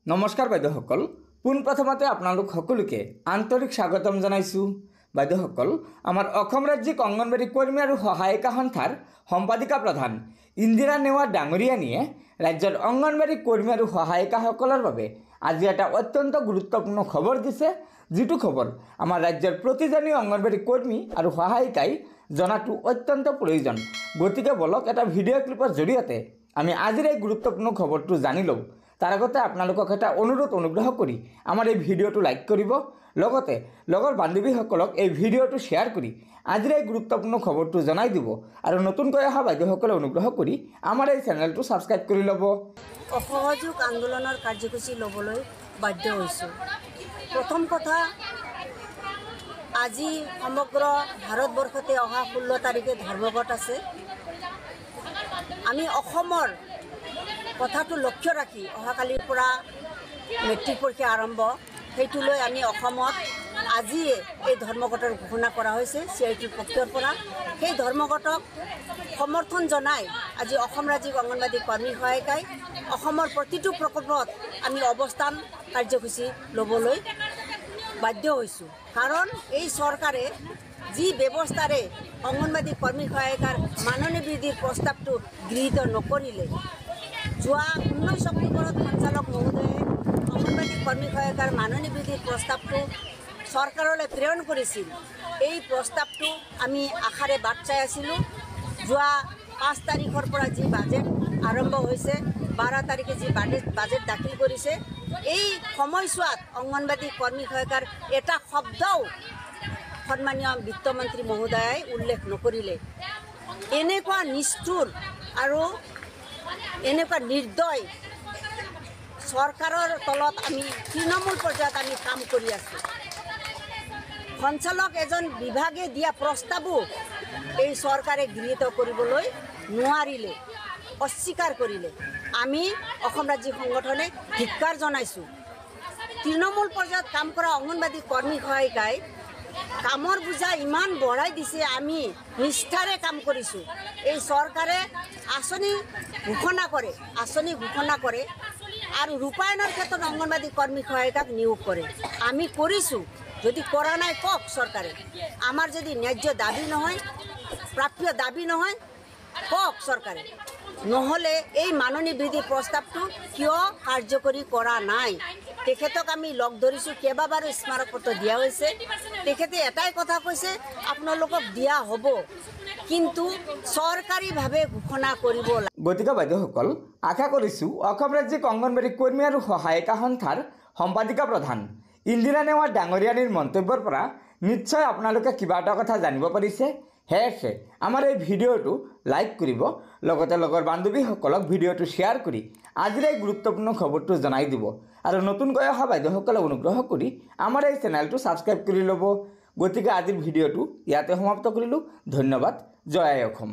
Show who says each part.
Speaker 1: নমস্কাৰ বাইদেউসকল, পোনপ্ৰথমতে আপোনালোক সকলোকে আন্তৰিক স্বাগতম জনাইছোঁ। বাইদেউসকল, আমাৰ অসম ৰাজ্যিক অংগনবাড়ী কৰ্মী আৰু সহায়িকা সন্থাৰ সম্পাদিকা প্ৰধান ইন্দিৰা নেওয়াৰ ডাঙৰীয়ানীয়ে ৰাজ্যৰ অংগনবাড়ী কৰ্মী আৰু সহায়িকাসকলৰ বাবে আজি এটা অত্যন্ত গুৰুত্বপূৰ্ণ খবৰ দিছে, যিটো খবৰ আমাৰ ৰাজ্যৰ প্ৰতিজনী অংগনবাড়ী কৰ্মী আৰু সহায়িকাই জনাটো অত্যন্ত প্ৰয়োজন। গতিকে বলক এটা ভিডিঅ' ক্লিপৰ জৰিয়তে আমি আজিৰ এই গুৰুত্বপূৰ্ণ খবৰটো জানি লওঁ। তাৰ আগতে আপোনালোকক এটা অনুগ্ৰহ কৰি আমাৰ এই ভিডিঅ'টো লাইক কৰিব, লগতে লগৰ বান্ধৱীসকলক এই ভিডিঅ'টো শ্বেয়াৰ কৰি আজিৰ এই গুৰুত্বপূৰ্ণ খবৰটো জনাই দিব আৰু নতুনকৈ অহা বাইদেউসকলে অনুগ্ৰহ কৰি আমাৰ এই চেনেলটো ছাবস্ক্ৰাইব কৰি ল'ব।
Speaker 2: অসহযোগ আন্দোলনৰ কাৰ্যসূচী ল'বলৈ বাধ্য হৈছোঁ। প্ৰথম কথা, আজি সমগ্ৰ ভাৰতবৰ্ষতে অহা 16 তাৰিখে ধৰ্মঘট আছে। আমি অসমৰ কথাটো লক্ষ্য ৰাখি অহাকালিৰ পৰা মেট্ৰিক পৰীক্ষা আৰম্ভ, সেইটো লৈ আমি অসমত আজিয়ে এই ধৰ্মঘটৰ ঘোষণা কৰা হৈছে CITৰ পক্ষৰ পৰা। সেই ধৰ্মঘটক সমৰ্থন জনাই আজি অসম ৰাজ্যিক অংগনবাড়ী কৰ্মী সহায়িকাই অসমৰ প্ৰতিটো প্ৰকল্পত আমি অৱস্থান কাৰ্যসূচী ল'বলৈ বাধ্য হৈছোঁ। কাৰণ এই চৰকাৰে যি ব্যৱস্থাৰে অংগনবাড়ী কৰ্মী সহায়িকাৰ মাননি বৃদ্ধিৰ প্ৰস্তাৱটো গৃহীত নকৰিলে, যোৱা 19 অক্টোবৰত সঞ্চালক মহোদয়ে অংগনবাড়ী কৰ্মী সহায়িকাৰ মাননি বৃদ্ধিৰ প্ৰস্তাৱটো চৰকাৰলৈ প্ৰেৰণ কৰিছিল। এই প্ৰস্তাৱটো আমি আশাৰে বাট চাই আছিলোঁ। যোৱা 5 তাৰিখৰ পৰা যি বাজেট আৰম্ভ হৈছে, 12 তাৰিখে যি বাজেট দাখিল কৰিছে, এই সময়ছোৱাত অংগনবাড়ী কৰ্মী সহায়িকাৰ এটা শব্দও সন্মানীয় বিত্তমন্ত্ৰী মহোদয়ে উল্লেখ নকৰিলে। এনেকুৱা নিষ্ঠুৰ আৰু এনেকুৱা নিৰ্দয় চৰকাৰৰ তলত আমি তৃণমূল পৰ্যায়ত আমি কাম কৰি আছোঁ। সঞ্চালক এজন বিভাগে দিয়া প্ৰস্তাৱো এই চৰকাৰে গৃহীত কৰিবলৈ নোৱাৰিলে, অস্বীকাৰ কৰিলে। আমি অসম ৰাজ্যিক সংগঠনে ধিক্কাৰ জনাইছোঁ। তৃণমূল পৰ্যায়ত কাম কৰা অংগনবাড়ী কৰ্মী সহায়িকাই কামৰ বোজা ইমান বঢ়াই দিছে, আমি নিষ্ঠাৰে কাম কৰিছোঁ। এই চৰকাৰে আঁচনি ঘোষণা কৰে আৰু ৰূপায়ণৰ ক্ষেত্ৰত অংগনবাড়ী কৰ্মী সহায়িকাক নিয়োগ কৰে। আমি কৰিছোঁ, যদি কৰা নাই কওক চৰকাৰে। আমাৰ যদি ন্যায্য দাবী নহয়, প্ৰাপ্য দাবী নহয়, কওক চৰকাৰে। নহ'লে এই মাননি বৃদ্ধিৰ প্ৰস্তাৱটো কিয় কাৰ্যকৰী কৰা নাই? তেখেতক আমি লগ ধৰিছোঁ, কেইবাবাৰো স্মাৰক পত্ৰ দিয়া হৈছে। তেখেতে এটাই কথা কৈছে, আপোনালোকক দিয়া হ'ব, কিন্তু চৰকাৰীভাৱে ঘোষণা কৰিব লাগে।
Speaker 1: গতিকে বাইদেউসকল, আশা কৰিছোঁ অসম ৰাজ্যিক অংগনবাড়ী কৰ্মী আৰু সহায়িকা সন্থাৰ সম্পাদিকা প্ৰধান ইন্দিৰা নেওয়াৰ ডাঙৰীয়ানীৰ মন্তব্যৰ পৰা নিশ্চয় আপোনালোকে কিবা এটা কথা জানিব পাৰিছে। সেয়েহে আমাৰ এই ভিডিঅ'টো লাইক কৰিব, লগতে লগৰ বান্ধৱীসকলক ভিডিঅ'টো শ্বেয়াৰ কৰি আজিৰ এই গুৰুত্বপূৰ্ণ খবৰটো জনাই দিব আৰু নতুনকৈ অহা বাইদেউসকলে অনুগ্ৰহ কৰি আমাৰ এই চেনেলটো ছাবস্ক্ৰাইব কৰি ল'ব। গতিকে আজিৰ ভিডিঅ'টো ইয়াতে সমাপ্ত কৰিলোঁ। ধন্যবাদ। জয় আই অসম।